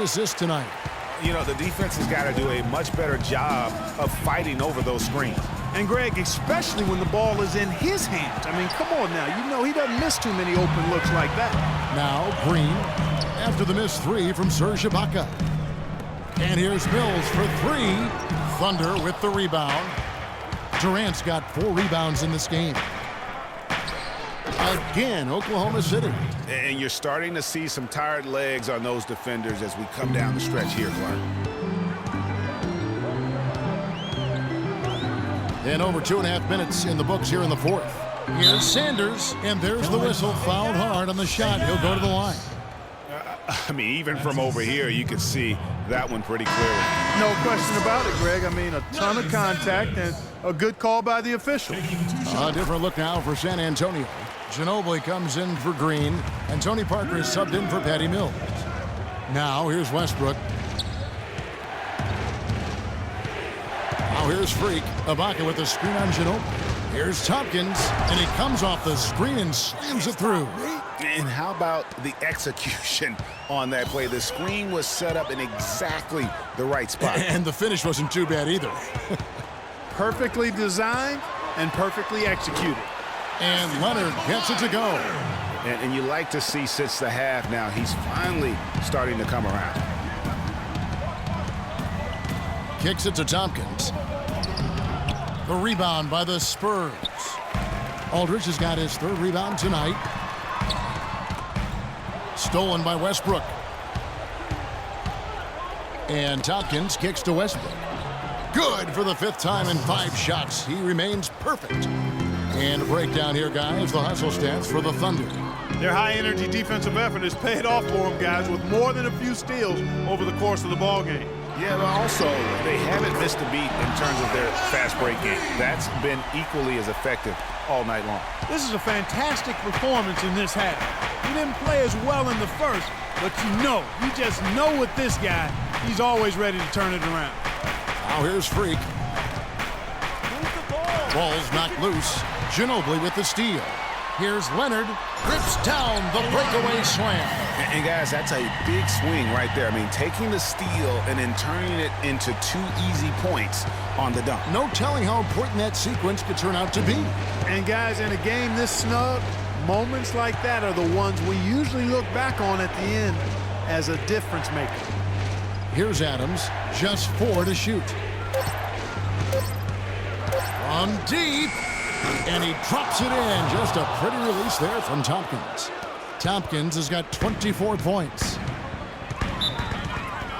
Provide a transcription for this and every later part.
assists tonight. You know, the defense has got to do a much better job of fighting over those screens. And, Greg, especially when the ball is in his hands. I mean, come on now. You know he doesn't miss too many open looks like that. Now Green after the missed three from Serge Ibaka. And here's Mills for three. Thunder with the rebound. Durant's got 4 rebounds in this game. Again, Oklahoma City. And you're starting to see some tired legs on those defenders as we come down the stretch here, Clark. And over 2.5 minutes in the books here in the fourth. Here's Sanders, and there's the whistle. Fouled hard on the shot. He'll go to the line. I mean, even from over here, you could see that one pretty clearly. No question about it, Greg. I mean, a ton of contact and a good call by the official. A different look now for San Antonio. Ginobili comes in for Green, and Tony Parker is subbed in for Patty Mills. Now here's Westbrook. Now here's Freak. Ibaka with the screen on Ginobili. Here's Tompkins, and he comes off the screen and slams it through. And how about the execution on that play? The screen was set up in exactly the right spot. And the finish wasn't too bad either. Perfectly designed and perfectly executed. And Leonard gets it to go. And you like to see since the half now, he's finally starting to come around. Kicks it to Tompkins. The rebound by the Spurs. Aldridge has got his 3rd rebound tonight. Stolen by Westbrook. And Tompkins kicks to Westbrook. Good for the 5th time in 5 shots. He remains perfect. And a breakdown here, guys. The hustle stats for the Thunder. Their high-energy defensive effort has paid off for them, guys, with more than a few steals over the course of the ballgame. Yeah, but also, they haven't missed a beat in terms of their fast break game. That's been equally as effective all night long. This is a fantastic performance in this half. He didn't play as well in the first, but you just know with this guy, he's always ready to turn it around. Now here's Freak. Ball's knocked loose. Ginobili with the steal. Here's Leonard. Grips down the breakaway slam. And guys, that's a big swing right there. I mean, taking the steal and then turning it into 2 easy points on the dunk. No telling how important that sequence could turn out to be. And guys, in a game this snug, moments like that are the ones we usually look back on at the end as a difference maker. Here's Adams, just 4 to shoot. From deep, and he drops it in. Just a pretty release there from Tompkins. Tompkins has got 24 points.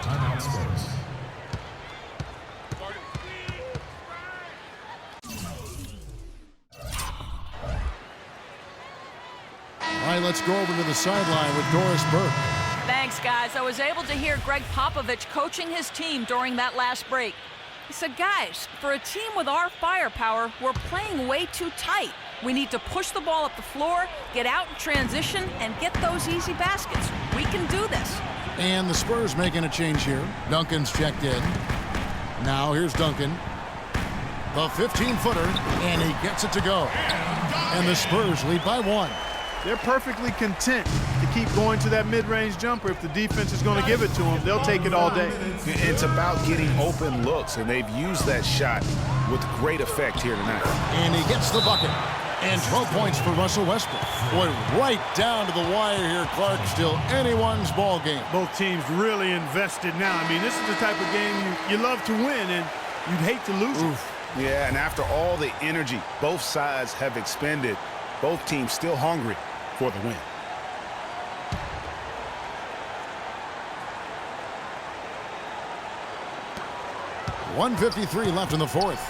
Timeout Spurs. All right, let's go over to the sideline with Doris Burke. Thanks, guys. I was able to hear Greg Popovich coaching his team during that last break. He said, guys, for a team with our firepower, we're playing way too tight. We need to push the ball up the floor, get out in transition, and get those easy baskets. We can do this. And the Spurs making a change here. Duncan's checked in. Now here's Duncan. The 15-footer, and he gets it to go. And the Spurs lead by 1. They're perfectly content to keep going to that mid-range jumper. If the defense is going to give it to them, they'll take it all day. It's about getting open looks, and they've used that shot with great effect here tonight. And he gets the bucket. And 12 points for Russell Westbrook. Boy, right down to the wire here, Clark. Still anyone's ball game. Both teams really invested now. I mean, this is the type of game you love to win, and you'd hate to lose it. Yeah, and after all the energy both sides have expended, both teams still hungry for the win. .153 left in the fourth.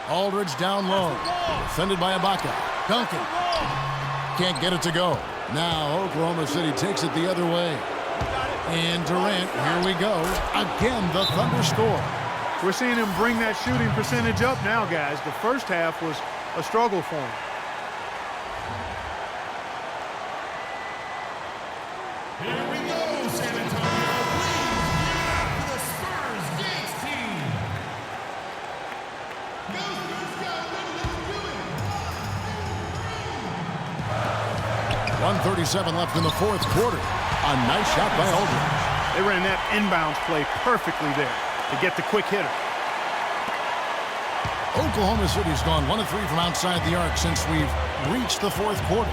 Aldridge down low. Defended by Ibaka. Duncan. Can't get it to go. Now Oklahoma City takes it the other way. And Durant, here we go. Again, the Thunder score. We're seeing him bring that shooting percentage up now, guys. The first half was a struggle for him. Here we go, San Antonio. Please give it up for the Spurs dance team. Go, Spurs, go. What are they doing? 1:37 2:37 left in the fourth quarter. A nice shot by Aldridge. They ran that inbounds play perfectly there to get the quick hitter. Oklahoma City's gone 1 of 3 from outside the arc since we've reached the fourth quarter.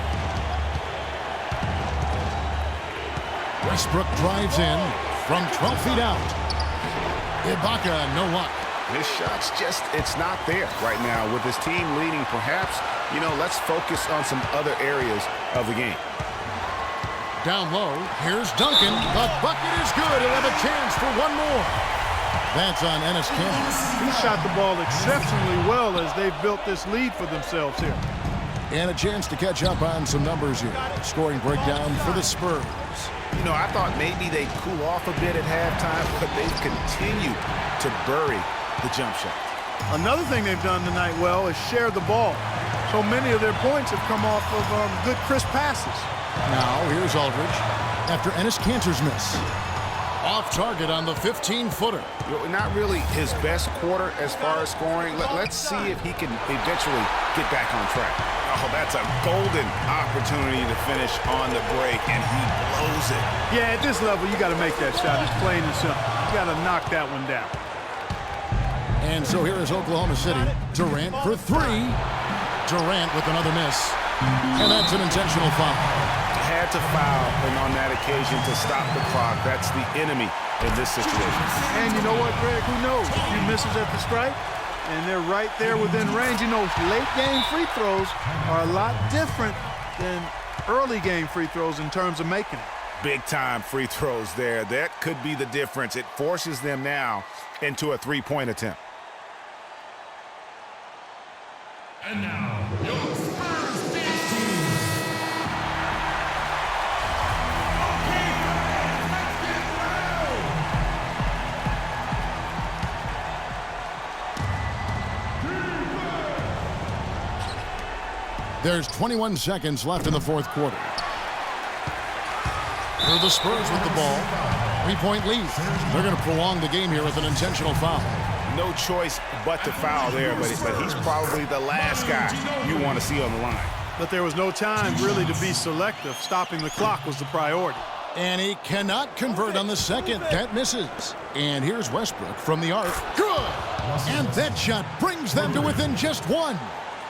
Westbrook drives in from 12 feet out. Ibaka, no luck. His shot's it's not there right now. With his team leading, perhaps, let's focus on some other areas of the game. Down low, here's Duncan. The bucket is good. He'll have a chance for one more. That's on Enes Kanter. He shot the ball exceptionally well as they've built this lead for themselves here. And a chance to catch up on some numbers here. Scoring breakdown for the Spurs. I thought maybe they'd cool off a bit at halftime, but they've continued to bury the jump shot. Another thing they've done tonight well is share the ball. So many of their points have come off of good crisp passes. Now here's Aldridge after Enes Kanter's miss. Off target on the 15-footer. Not really his best quarter as far as scoring. Let's see if he can eventually get back on track. Oh, that's a golden opportunity to finish on the break, and he blows it. Yeah, at this level, you got to make that shot. It's plain and simple. You got to knock that one down. And so here is Oklahoma City. Durant for 3. Durant with another miss. And that's an intentional foul. Had to foul, and on that occasion to stop the clock. That's the enemy in this situation. And you know what, Greg? Who knows? A few misses at the stripe, and they're right there within range. Late game free throws are a lot different than early game free throws in terms of making it. Big time free throws there. That could be the difference. It forces them now into a three-point attempt. And now, your Spurs dance team. Okay, fans, let's get loud. There's 21 seconds left in the fourth quarter. Here are the Spurs with the ball. 3-point lead. They're going to prolong the game here with an intentional foul. No choice but to foul there, but he's probably the last guy you want to see on the line. But there was no time really to be selective. Stopping the clock was the priority. And he cannot convert on the second. That misses. And here's Westbrook from the arc. Good! And that shot brings them to within just 1.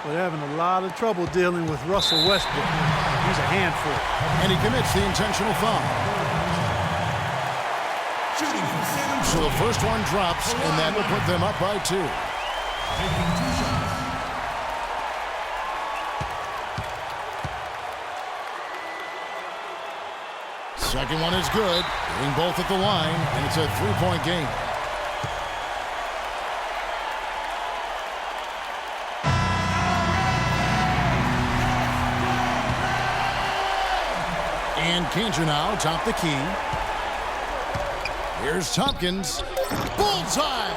We're having a lot of trouble dealing with Russell Westbrook. He's a handful. And he commits the intentional foul. So the first one drops, and that will put them up by 2. Second one is good. Hitting both at the line, and it's a 3-point game. And Kanter now top the key. Here's Tompkins. Bullseye!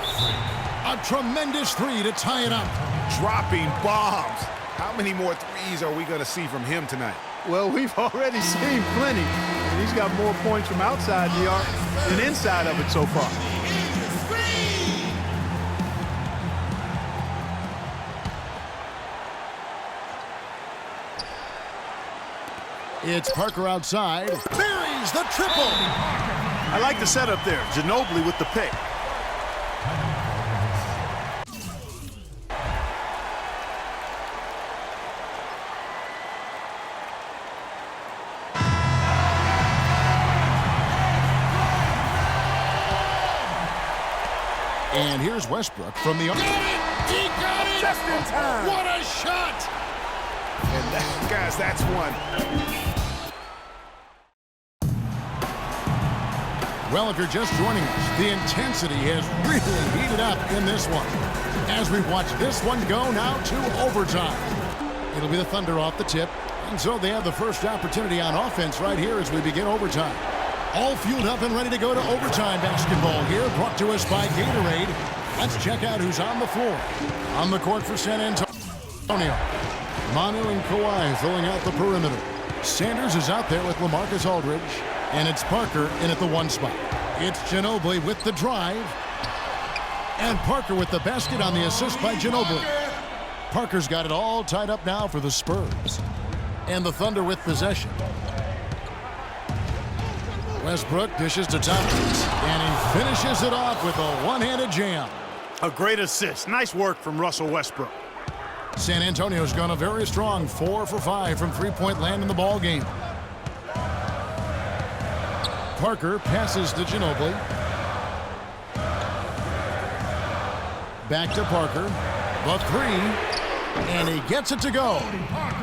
A tremendous 3 to tie it up. Dropping bombs. How many more threes are we going to see from him tonight? Well, we've already seen plenty. And he's got more points from outside the arc than inside of it so far. It's Parker outside. Buries the triple. I like the setup there. Ginobili with the pick. And here's Westbrook from the arc. Got it! He got it! Just in time. What a shot! And guys, that's one. Well, if you're just joining us, the intensity has really heated up in this one. As we watch this one go now to overtime. It'll be the Thunder off the tip, and so they have the first opportunity on offense right here as we begin overtime. All fueled up and ready to go to overtime basketball here, brought to us by Gatorade. Let's check out who's on the floor. On the court for San Antonio, Manu and Kawhi filling out the perimeter. Sanders is out there with LaMarcus Aldridge. And it's Parker in at the 1 spot. It's Ginobili with the drive. And Parker with the basket on the assist by Ginobili. Parker's got it all tied up now for the Spurs. And the Thunder with possession. Westbrook dishes to Tompkins, and he finishes it off with a one-handed jam. A great assist. Nice work from Russell Westbrook. San Antonio's gone a very strong 4 for 5 from three-point land in the ball game. Parker passes to Ginobili. Back to Parker. The three, and he gets it to go.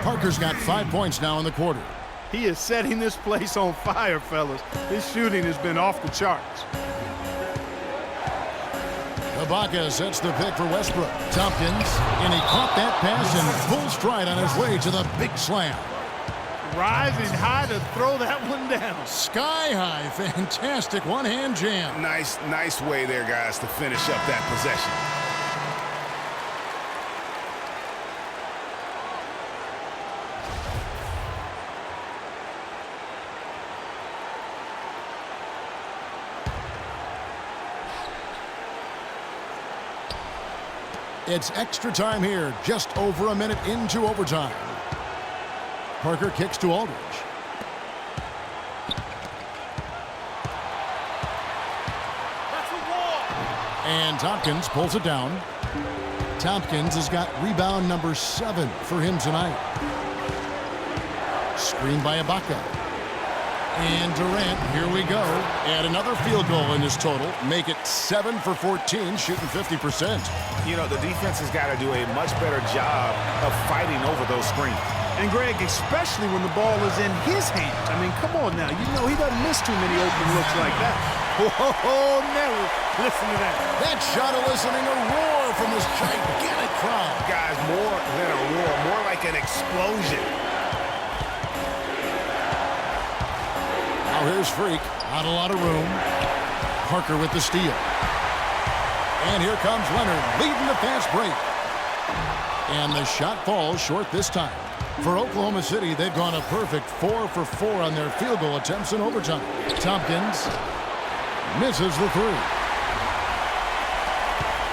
Parker's got 5 points now in the quarter. He is setting this place on fire, fellas. His shooting has been off the charts. Ibaka sets the pick for Westbrook. Tompkins, and he caught that pass in full stride on his way to the big slam. Rising high to throw that one down. Sky high, fantastic one-hand jam. Nice way there, guys, to finish up that possession. It's extra time here, just over a minute into overtime. Parker kicks to Aldridge. And Tompkins pulls it down. Tompkins has got rebound number 7 for him tonight. Screen by Ibaka. And Durant, here we go. Add another field goal in his total. Make it 7 for 14, shooting 50%. You know, the defense has got to do a much better job of fighting over those screens. And Greg, especially when the ball is in his hands. I mean, come on now. You know he doesn't miss too many open looks like that. Oh, never. Listen to that. That shot eliciting a roar from this gigantic crowd. Guys, more than a roar, more like an explosion. Now here's Freak. Not a lot of room. Parker with the steal. And here comes Leonard leading the fast break. And the shot falls short this time. For Oklahoma City, they've gone a perfect 4 for 4 on their field goal attempts in overtime. Tompkins misses the three.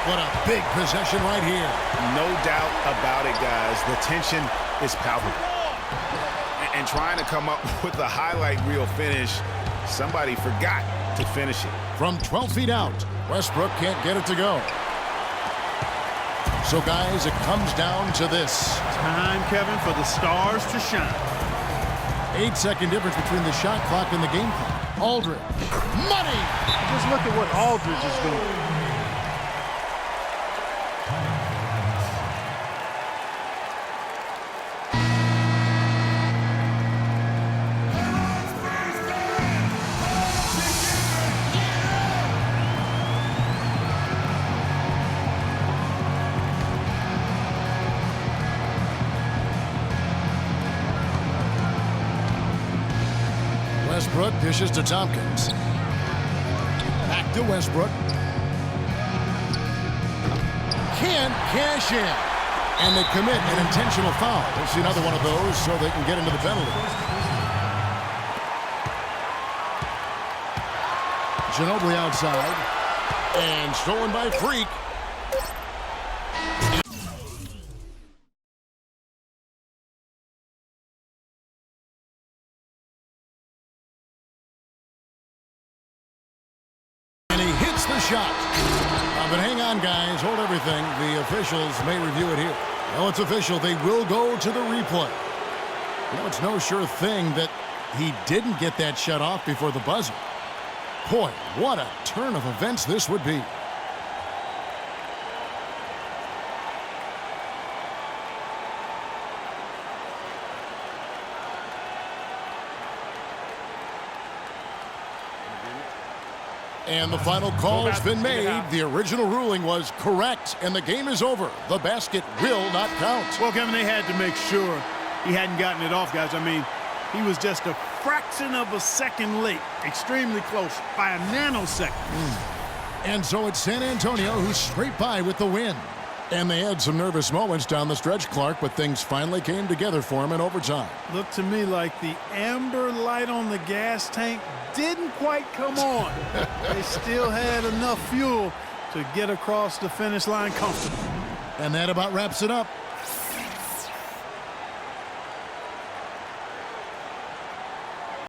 What a big possession right here. No doubt about it, guys. The tension is palpable. And trying to come up with the highlight reel finish, somebody forgot to finish it. From 12 feet out, Westbrook can't get it to go. So, guys, it comes down to this. Time, Kevin, for the stars to shine. 8-second difference between the shot clock and the game clock. Aldridge. Money! Just look at what Aldridge is doing. Westbrook dishes to Tompkins. Back to Westbrook. Can't cash in. And they commit an intentional foul. We'll see another one of those so they can get into the penalty. Ginobili outside. And stolen by Freak. Shot. But hang on, guys. Hold everything. The officials may review it here. Well, it's official. They will go to the replay. You know, it's no sure thing that he didn't get that shut off before the buzzer. Boy, what a turn of events this would be. And the final call has been made. The original ruling was correct, and the game is over. The basket will not count. Well, Kevin, they had to make sure he hadn't gotten it off, guys. I mean, he was just a fraction of a second late. Extremely close, by a nanosecond. And so it's San Antonio who's straight by with the win. And they had some nervous moments down the stretch, Clark, but things finally came together for him in overtime. Looked to me like the amber light on the gas tank didn't quite come on. They still had enough fuel to get across the finish line comfortably. And that about wraps it up.